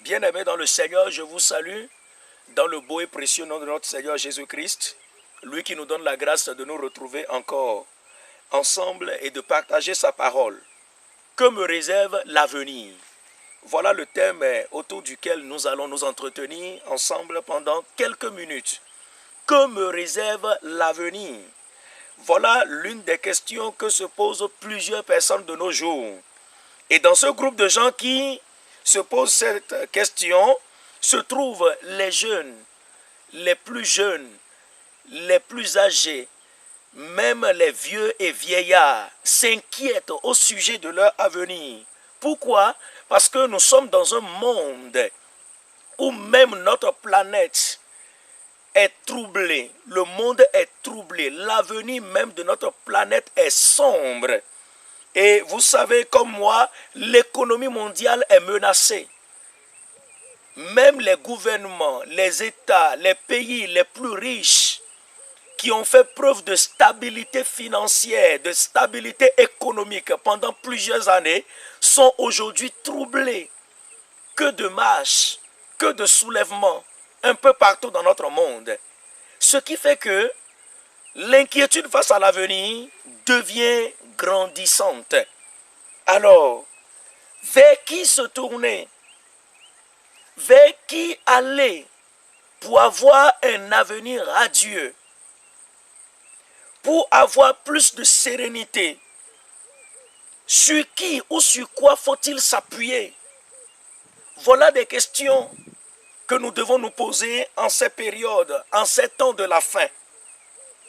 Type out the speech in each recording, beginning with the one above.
Bien-aimés dans le Seigneur, je vous salue dans le beau et précieux nom de notre Seigneur Jésus-Christ, lui qui nous donne la grâce de nous retrouver encore ensemble et de partager sa parole. Que me réserve l'avenir? Voilà le thème autour duquel nous allons nous entretenir ensemble pendant quelques minutes. Que me réserve l'avenir? Voilà l'une des questions que se posent plusieurs personnes de nos jours. Et dans ce groupe de gens qui se posent cette question, se trouvent les jeunes, les plus jeunes, les plus âgés, même les vieux et vieillards s'inquiètent au sujet de leur avenir. Pourquoi? Parce que nous sommes dans un monde où même notre planète est troublée. Le monde est troublé. L'avenir même de notre planète est sombre. Et vous savez comme moi, l'économie mondiale est menacée. Même les gouvernements, les États, les pays les plus riches qui ont fait preuve de stabilité financière, de stabilité économique pendant plusieurs années, sont aujourd'hui troublés. Que de marches, que de soulèvements, un peu partout dans notre monde. Ce qui fait que l'inquiétude face à l'avenir devient grandissante. Alors, vers qui se tourner? Vers qui aller pour avoir un avenir radieux? Pour avoir plus de sérénité? Sur qui ou sur quoi faut-il s'appuyer? Voilà des questions que nous devons nous poser en ces périodes, en ces temps de la fin.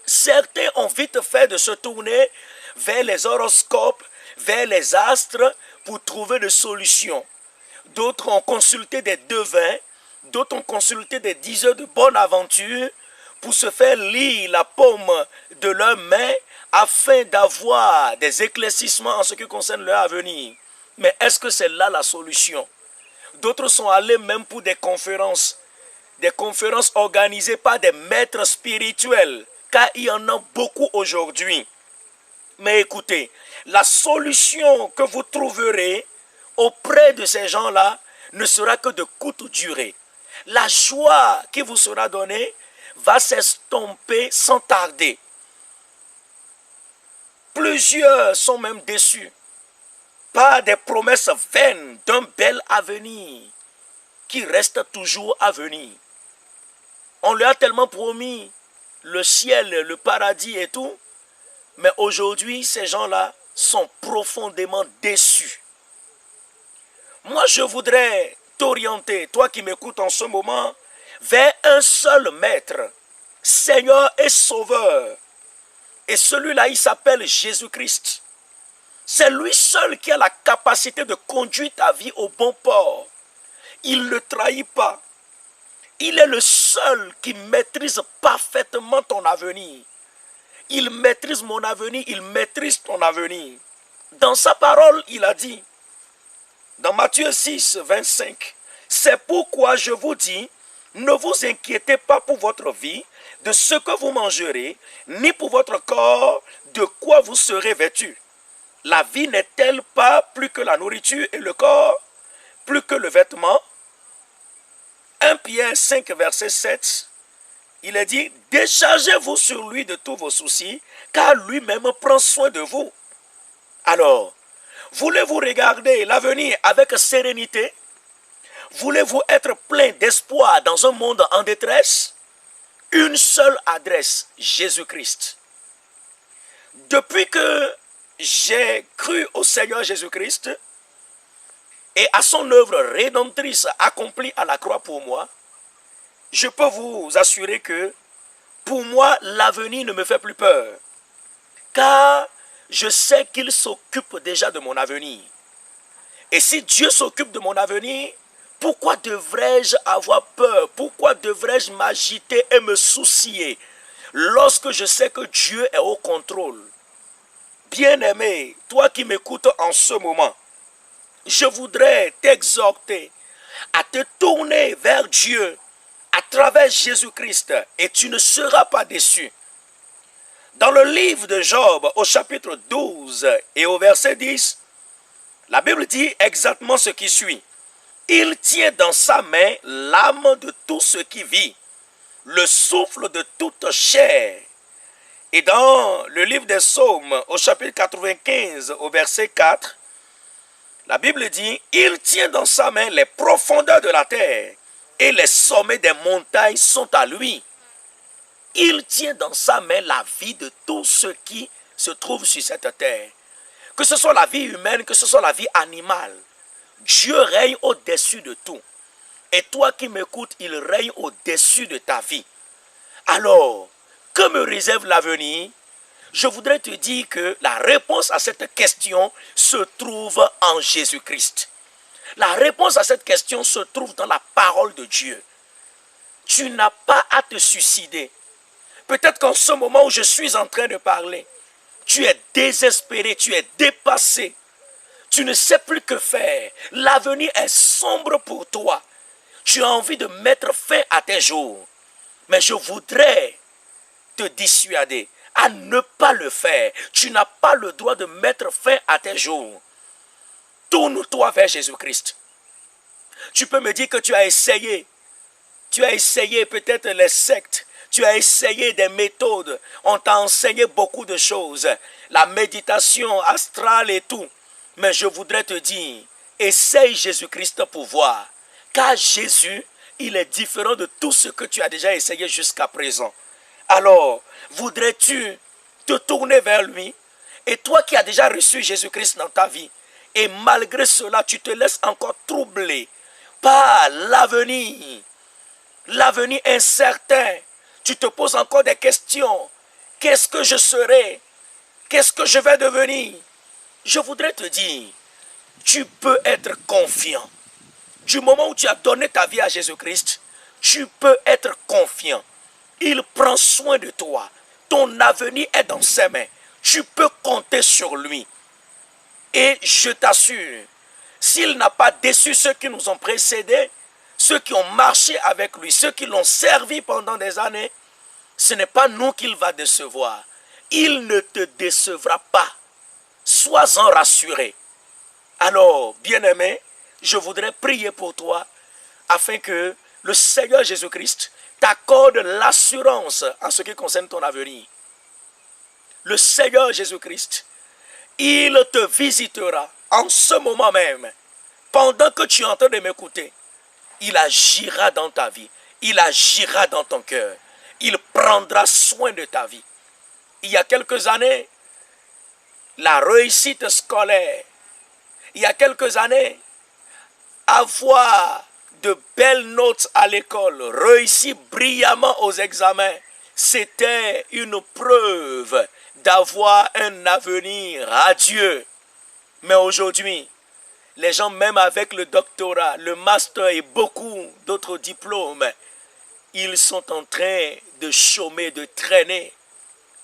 Certains ont vite fait de se tourner vers les horoscopes, vers les astres pour trouver des solutions. D'autres ont consulté des devins, d'autres ont consulté des diseurs de bonne aventure pour se faire lire la paume de leurs mains afin d'avoir des éclaircissements en ce qui concerne leur avenir. Mais est-ce que c'est là la solution? D'autres sont allés même pour des conférences organisées par des maîtres spirituels, car il y en a beaucoup aujourd'hui. Mais écoutez, la solution que vous trouverez auprès de ces gens-là ne sera que de courte durée. La joie qui vous sera donnée va s'estomper sans tarder. Plusieurs sont même déçus par des promesses vaines d'un bel avenir qui reste toujours à venir. On leur a tellement promis le ciel, le paradis et tout, mais aujourd'hui, ces gens-là sont profondément déçus. Moi, je voudrais t'orienter, toi qui m'écoutes en ce moment, vers un seul maître, Seigneur et Sauveur. Et celui-là, il s'appelle Jésus-Christ. C'est lui seul qui a la capacité de conduire ta vie au bon port. Il ne trahit pas. Il est le seul qui maîtrise parfaitement ton avenir. Il maîtrise mon avenir, il maîtrise ton avenir. Dans sa parole, il a dit, dans Matthieu 6, 25, « C'est pourquoi je vous dis, ne vous inquiétez pas pour votre vie, de ce que vous mangerez, ni pour votre corps, de quoi vous serez vêtus. La vie n'est-elle pas plus que la nourriture et le corps, plus que le vêtement ?» 1 Pierre 5, verset 7, il est dit, « Déchargez-vous sur lui de tous vos soucis, car lui-même prend soin de vous. » Alors, voulez-vous regarder l'avenir avec sérénité? Voulez-vous être plein d'espoir dans un monde en détresse? Une seule adresse, Jésus-Christ. Depuis que j'ai cru au Seigneur Jésus-Christ et à son œuvre rédemptrice accomplie à la croix pour moi, je peux vous assurer que pour moi, l'avenir ne me fait plus peur. Car je sais qu'il s'occupe déjà de mon avenir. Et si Dieu s'occupe de mon avenir, pourquoi devrais-je avoir peur? Pourquoi devrais-je m'agiter et me soucier lorsque je sais que Dieu est au contrôle? Bien-aimé, toi qui m'écoutes en ce moment, je voudrais t'exhorter à te tourner vers Dieu à travers Jésus-Christ et tu ne seras pas déçu. Dans le livre de Job, au chapitre 12 et au verset 10, la Bible dit exactement ce qui suit. Il tient dans sa main l'âme de tout ce qui vit, le souffle de toute chair. Et dans le livre des Psaumes, au chapitre 95, au verset 4, la Bible dit, « Il tient dans sa main les profondeurs de la terre, et les sommets des montagnes sont à lui. » Il tient dans sa main la vie de tout ce qui se trouve sur cette terre. Que ce soit la vie humaine, que ce soit la vie animale. Dieu règne au-dessus de tout. Et toi qui m'écoutes, il règne au-dessus de ta vie. Alors, que me réserve l'avenir? Je voudrais te dire que la réponse à cette question se trouve en Jésus-Christ. La réponse à cette question se trouve dans la parole de Dieu. Tu n'as pas à te suicider. Peut-être qu'en ce moment où je suis en train de parler, tu es désespéré, tu es dépassé. Tu ne sais plus que faire. L'avenir est sombre pour toi. Tu as envie de mettre fin à tes jours. Mais je voudrais te dissuader à ne pas le faire. Tu n'as pas le droit de mettre fin à tes jours. Tourne-toi vers Jésus-Christ. Tu peux me dire que tu as essayé. Tu as essayé peut-être les sectes. Tu as essayé des méthodes. On t'a enseigné beaucoup de choses. La méditation astrale et tout. Mais je voudrais te dire, essaye Jésus-Christ pour voir. Car Jésus, il est différent de tout ce que tu as déjà essayé jusqu'à présent. Alors, voudrais-tu te tourner vers lui? Et toi qui as déjà reçu Jésus-Christ dans ta vie, et malgré cela, tu te laisses encore troubler par l'avenir incertain. Tu te poses encore des questions. Qu'est-ce que je serai? Qu'est-ce que je vais devenir? Je voudrais te dire, tu peux être confiant. Du moment où tu as donné ta vie à Jésus-Christ, tu peux être confiant. Il prend soin de toi. Ton avenir est dans ses mains. Tu peux compter sur lui. Et je t'assure, s'il n'a pas déçu ceux qui nous ont précédés, ceux qui ont marché avec lui, ceux qui l'ont servi pendant des années, ce n'est pas nous qu'il va décevoir. Il ne te décevra pas. Sois-en rassuré. Alors, bien-aimé, je voudrais prier pour toi afin que le Seigneur Jésus-Christ t'accorde l'assurance en ce qui concerne ton avenir. Le Seigneur Jésus-Christ, il te visitera en ce moment même, pendant que tu es en train de m'écouter. Il agira dans ta vie, il agira dans ton cœur, il prendra soin de ta vie. Il y a quelques années, la réussite scolaire, il y a quelques années, avoir de belles notes à l'école, réussir brillamment aux examens, c'était une preuve d'avoir un avenir radieux. Mais aujourd'hui, les gens, même avec le doctorat, le master et beaucoup d'autres diplômes, ils sont en train de chômer, de traîner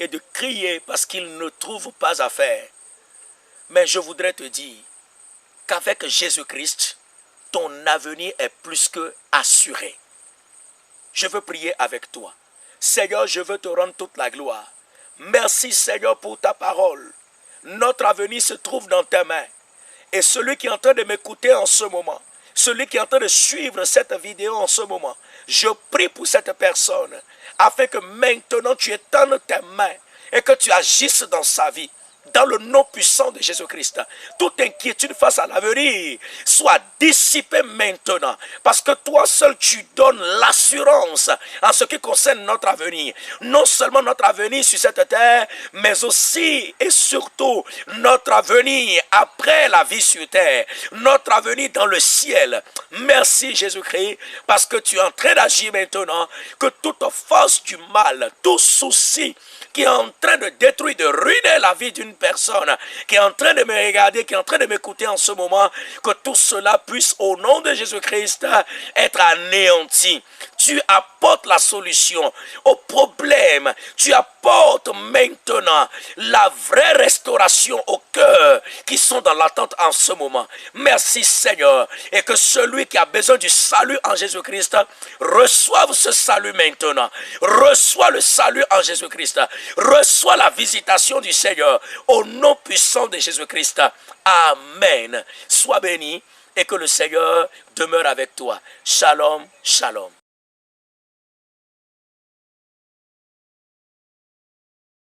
et de crier parce qu'ils ne trouvent pas à faire. Mais je voudrais te dire qu'avec Jésus-Christ, ton avenir est plus que assuré. Je veux prier avec toi. Seigneur, je veux te rendre toute la gloire. Merci Seigneur pour ta parole. Notre avenir se trouve dans tes mains. Et celui qui est en train de m'écouter en ce moment, celui qui est en train de suivre cette vidéo en ce moment, je prie pour cette personne, afin que maintenant tu étendes tes mains et que tu agisses dans sa vie. Dans le nom puissant de Jésus-Christ, toute inquiétude face à l'avenir soit dissipée maintenant. Parce que toi seul tu donnes l'assurance en ce qui concerne notre avenir. Non seulement notre avenir sur cette terre, mais aussi et surtout notre avenir après la vie sur terre. Notre avenir dans le ciel. Merci Jésus-Christ, parce que tu es en train d'agir maintenant. Que toute force du mal, tout souci qui est en train de détruire, de ruiner la vie d'une personne, qui est en train de me regarder, qui est en train de m'écouter en ce moment, que tout cela puisse, au nom de Jésus-Christ, être anéanti. Tu tu apportes la solution au problème. Tu apportes maintenant la vraie restauration au cœur qui sont dans l'attente en ce moment. Merci Seigneur. Et que celui qui a besoin du salut en Jésus-Christ reçoive ce salut maintenant. Reçois le salut en Jésus-Christ. Reçois la visitation du Seigneur au nom puissant de Jésus-Christ. Amen. Sois béni et que le Seigneur demeure avec toi. Shalom, shalom.